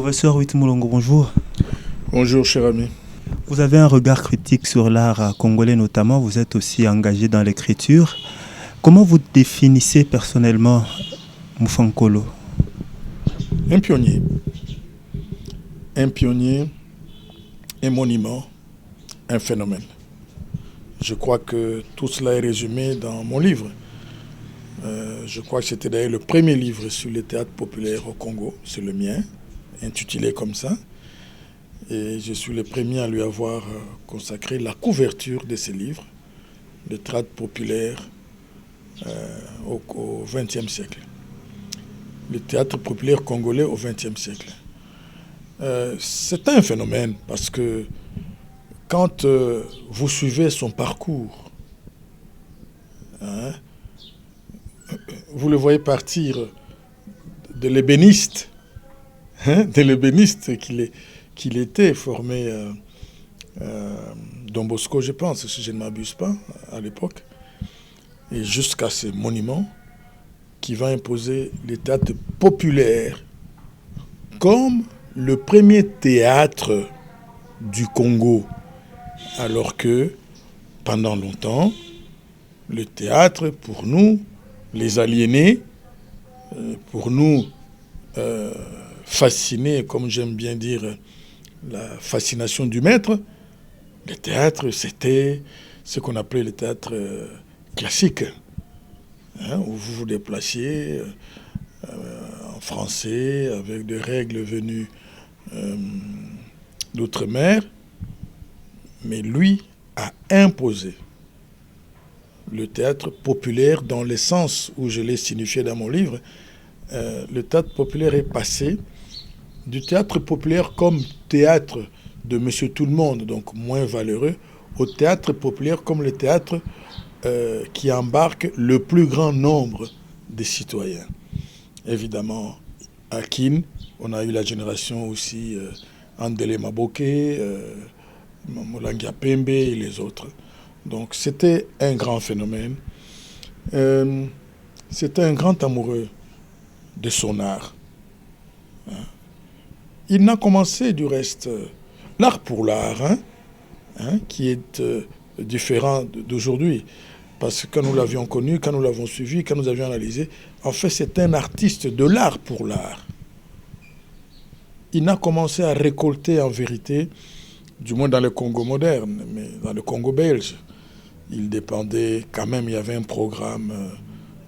Professeur Witmoulongo, bonjour. Bonjour, cher ami. Vous avez un regard critique sur l'art congolais notamment, vous êtes aussi engagé dans l'écriture. Comment vous définissez personnellement Moufankolo? Un pionnier. Un pionnier, un monument, un phénomène. Je crois que tout cela est résumé dans mon livre. Je crois que c'était d'ailleurs le premier livre sur le théâtre populaire au Congo, c'est le mien, intitulé comme ça. Et je suis le premier à lui avoir consacré la couverture de ce livre, le théâtre populaire au XXe siècle. Le théâtre populaire congolais au XXe siècle. C'est un phénomène parce que quand vous suivez son parcours, vous le voyez partir de l'ébéniste, qu'il était, formé Don Bosco, je pense, si je ne m'abuse pas, à l'époque, et jusqu'à ce monument qui va imposer le théâtre populaire comme le premier théâtre du Congo, alors que pendant longtemps, le théâtre, pour nous, les aliénés, pour nous, fascinés, comme j'aime bien dire, la fascination du maître, le théâtre, c'était ce qu'on appelait le théâtre classique, où vous vous déplaciez en français, avec des règles venues d'outre-mer, mais lui a imposé le théâtre populaire dans le sens où je l'ai signifié dans mon livre. Le théâtre populaire est passé du théâtre populaire comme théâtre de Monsieur Tout-le-Monde, donc moins valeureux, au théâtre populaire comme le théâtre qui embarque le plus grand nombre de citoyens. Évidemment, à Kin, on a eu la génération aussi Andele Maboke, Molangia Pembe et les autres. Donc c'était un grand phénomène. C'était un grand amoureux de son art. Il n'a commencé du reste l'art pour l'art, qui est différent d'aujourd'hui. Parce que quand nous l'avions connu, quand nous l'avons suivi, quand nous avions analysé, en fait c'est un artiste de l'art pour l'art. Il n'a commencé à récolter en vérité, du moins dans le Congo moderne, mais dans le Congo belge. Il dépendait quand même, il y avait un programme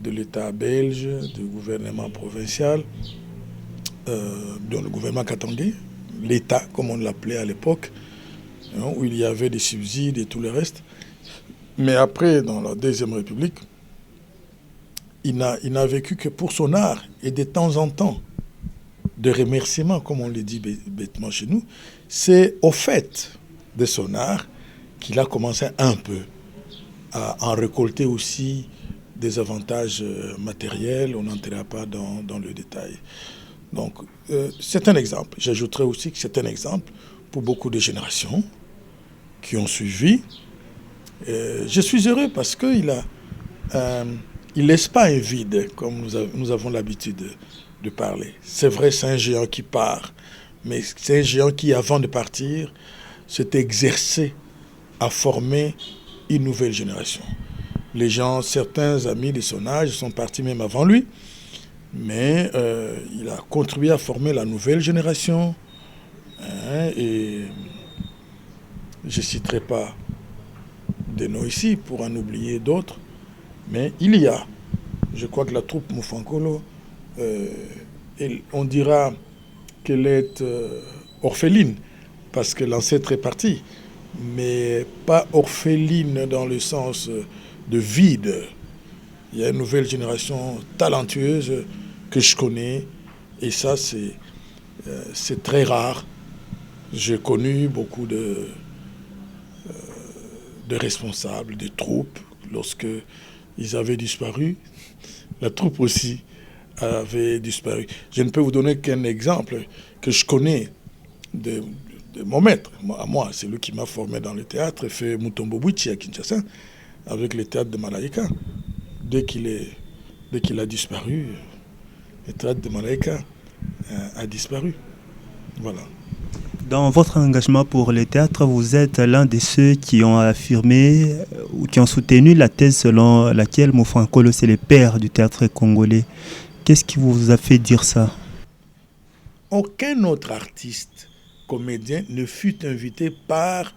de l'État belge, du gouvernement provincial, dont le gouvernement katangais, l'État comme on l'appelait à l'époque, où il y avait des subsides et tout le reste. Mais après, dans la Deuxième République, il n'a vécu que pour son art et de temps en temps, de remerciements, comme on le dit bêtement chez nous, c'est au fait de son art qu'il a commencé un peu à en récolter aussi des avantages matériels. On n'entrera pas dans le détail. Donc, c'est un exemple. J'ajouterai aussi que c'est un exemple pour beaucoup de générations qui ont suivi. Je suis heureux parce qu'il il laisse pas un vide, comme nous avons l'habitude de parler. C'est vrai, c'est un géant qui part, mais c'est un géant qui, avant de partir, s'est exercé à former une nouvelle génération. Les gens, certains amis de son âge sont partis même avant lui, mais il a contribué à former la nouvelle génération. Et je ne citerai pas des noms ici pour en oublier d'autres, mais il y a, je crois que la troupe Moufankolo, on dira qu'elle est orpheline, parce que l'ancêtre est parti, mais pas orpheline dans le sens de vide. Il y a une nouvelle génération talentueuse que je connais, et ça, c'est très rare. J'ai connu beaucoup de responsables, de troupes, lorsque ils avaient disparu. La troupe aussi avait disparu. Je ne peux vous donner qu'un exemple que je connais de mon maître. À moi, c'est lui qui m'a formé dans le théâtre, fait Mutombo Bwichi à Kinshasa, avec le théâtre de Malaika. Dès qu'il a disparu, le théâtre de Malaika a disparu. Voilà. Dans votre engagement pour le théâtre, vous êtes l'un de ceux qui ont affirmé ou qui ont soutenu la thèse selon laquelle Moufankolo, c'est le père du théâtre congolais. Qu'est-ce qui vous a fait dire ça? Aucun autre artiste, comédien, ne fut invité par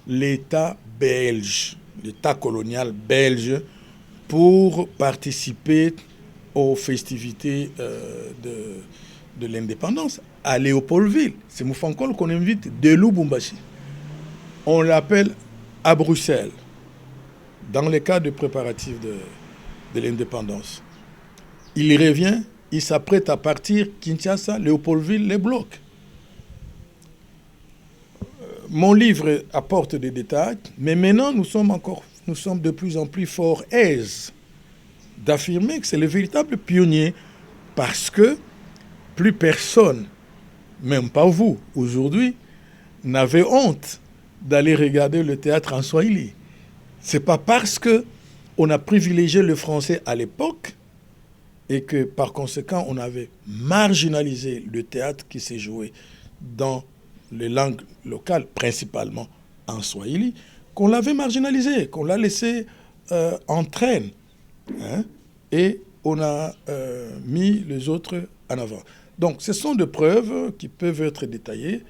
l'État belge, l'État colonial belge, pour participer aux festivités de l'indépendance à Léopoldville. C'est Moufankolo qu'on invite de Lubumbashi. On l'appelle à Bruxelles, dans le cadre de préparatifs de l'indépendance. Il revient, il s'apprête à partir, Kinshasa, Léopoldville, les blocs. Mon livre apporte des détails, mais maintenant nous sommes de plus en plus fort aise d'affirmer que c'est le véritable pionnier, parce que plus personne, même pas vous, aujourd'hui, n'avait honte d'aller regarder le théâtre en Swahili. C'est pas parce que on a privilégié le français à l'époque et que par conséquent on avait marginalisé le théâtre qui s'est joué dans les langues locales, principalement en Swahili, qu'on l'avait marginalisé, qu'on l'a laissé en traîne. Hein, et on a mis les autres en avant. Donc, ce sont des preuves qui peuvent être détaillées.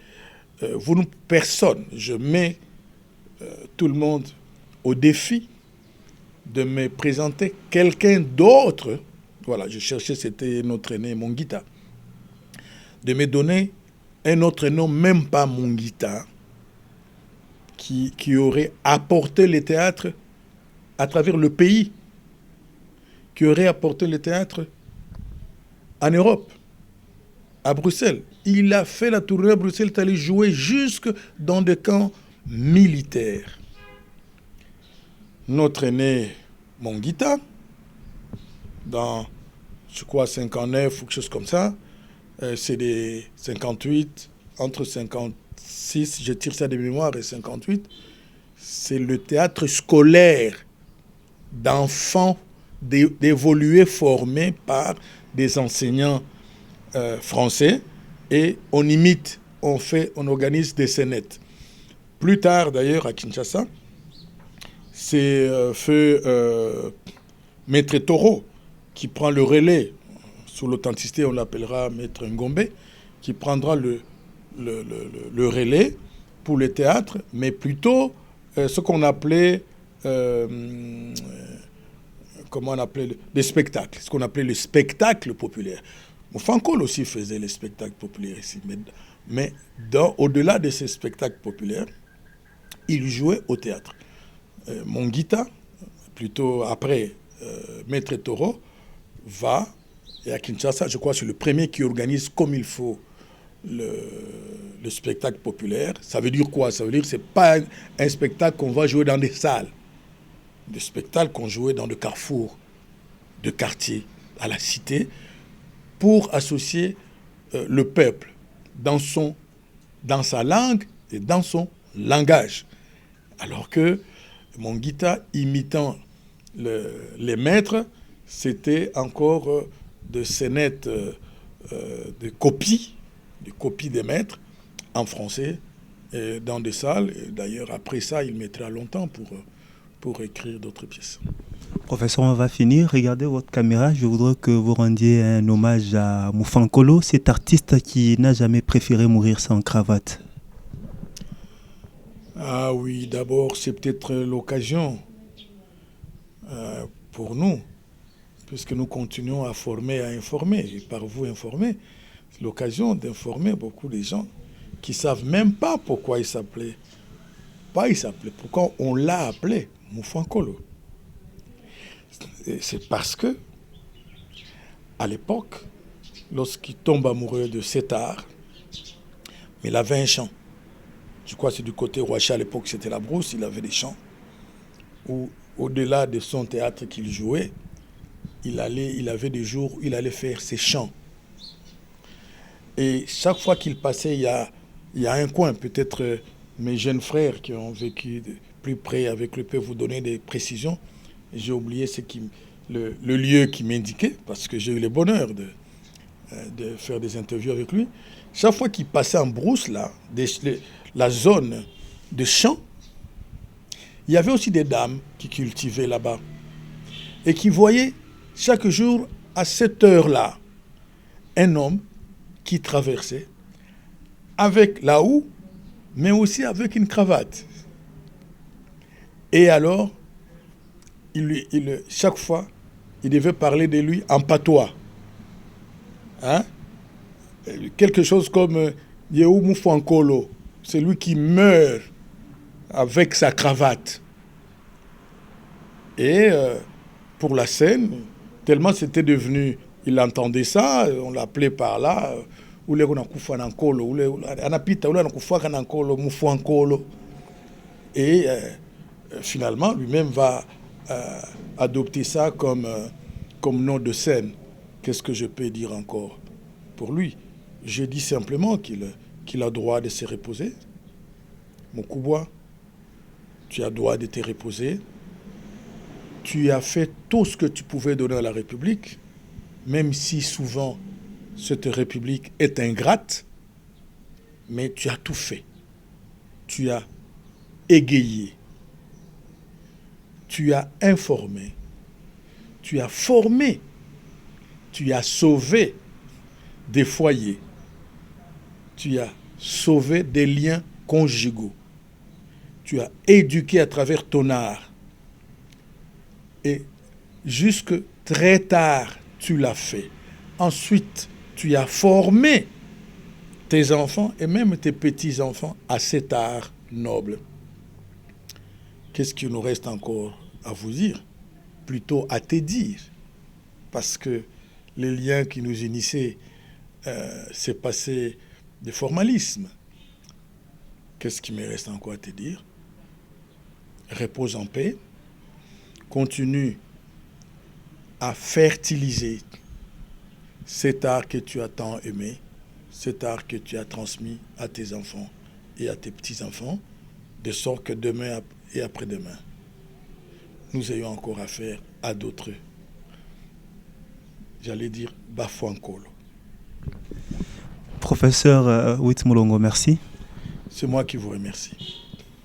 Personne, je mets tout le monde au défi de me présenter quelqu'un d'autre. Voilà, je cherchais, c'était notre aîné Monguita. De me donner un autre nom, même pas Monguita, qui aurait apporté le théâtre à travers le pays, qui aurait apporté le théâtre en Europe, à Bruxelles. Il a fait la tournée à Bruxelles, il est allé jouer jusque dans des camps militaires. Notre aîné Monguita, dans, je crois, 59 ou quelque chose comme ça, c'est des 58, entre 56, je tire ça de mémoire, et 58, c'est le théâtre scolaire d'enfants d'évoluer formés par des enseignants français, et on imite, on organise des scénettes. Plus tard, d'ailleurs, à Kinshasa, c'est feu Maître Toro qui prend le relais. Sous l'authenticité, on l'appellera Maître Ngombe, qui prendra le relais pour le théâtre, mais plutôt ce qu'on appelait comment on appelait les spectacles, ce qu'on appelait le spectacle populaire. Moufankolo aussi faisait les spectacles populaires ici, mais au-delà de ces spectacles populaires, il jouait au théâtre. Monguita, plutôt après Maître Toro, va, et à Kinshasa, je crois que c'est le premier qui organise comme il faut le spectacle populaire. Ça veut dire quoi? Ça veut dire que ce n'est pas un spectacle qu'on va jouer dans des salles. Des spectacles qu'on jouait dans le carrefour de quartier, à la cité, pour associer le peuple dans sa langue et dans son langage. Alors que Monguita, imitant les maîtres, c'était encore de scénettes, de copies des maîtres en français, dans des salles. Et d'ailleurs, après ça, il mettra longtemps pour écrire d'autres pièces. Professeur, on va finir. Regardez votre caméra. Je voudrais que vous rendiez un hommage à Moufankolo, cet artiste qui n'a jamais préféré mourir sans cravate. Ah oui, d'abord, c'est peut-être l'occasion pour nous, puisque nous continuons à former, à informer, et par vous informer, c'est l'occasion d'informer beaucoup de gens qui ne savent même pas pourquoi il s'appelait. Pourquoi on l'a appelé Moufankolo. C'est parce que, à l'époque, lorsqu'il tombe amoureux de cet art, il avait un chant. Je crois que c'est du côté Roacha, à l'époque c'était la brousse, il avait des chants où, au-delà de son théâtre qu'il jouait, il avait des jours où il allait faire ses chants. Et chaque fois qu'il passait, il y a un coin, peut-être mes jeunes frères qui ont vécu de plus près avec lui peuvent vous donner des précisions. J'ai oublié le lieu qui m'indiquait, parce que j'ai eu le bonheur de faire des interviews avec lui. Chaque fois qu'il passait en brousse, là, la zone de champs, il y avait aussi des dames qui cultivaient là-bas et qui voyaient chaque jour à cette heure-là un homme qui traversait avec la houe, mais aussi avec une cravate. Et alors, chaque fois, il devait parler de lui en patois. Hein? Quelque chose comme Yehou Moufankolo, celui qui meurt avec sa cravate. Et pour la scène, tellement c'était devenu, il entendait ça, on l'appelait par là, et finalement, lui-même va adopter ça comme nom de scène. Qu'est-ce que je peux dire encore pour lui? Je dis simplement qu'il a droit de se reposer. Moukouboua, tu as droit de te reposer. Tu as fait tout ce que tu pouvais donner à la République, même si souvent cette République est ingrate, mais tu as tout fait. Tu as égayé. Tu as informé. Tu as formé. Tu as sauvé des foyers. Tu as sauvé des liens conjugaux. Tu as éduqué à travers ton art. Et jusque très tard, tu l'as fait. Ensuite, tu as formé tes enfants et même tes petits-enfants à cet art noble. Qu'est-ce qu'il nous reste encore à vous dire? Plutôt à te dire. Parce que les liens qui nous unissaient, c'est passé de formalisme. Qu'est-ce qui me reste encore à te dire? Repose en paix. Continue à fertiliser cet art que tu as tant aimé, cet art que tu as transmis à tes enfants et à tes petits-enfants, de sorte que demain et après-demain, nous ayons encore affaire à d'autres, j'allais dire, Bafouankolo. Professeur Wit Moulongo, merci. C'est moi qui vous remercie.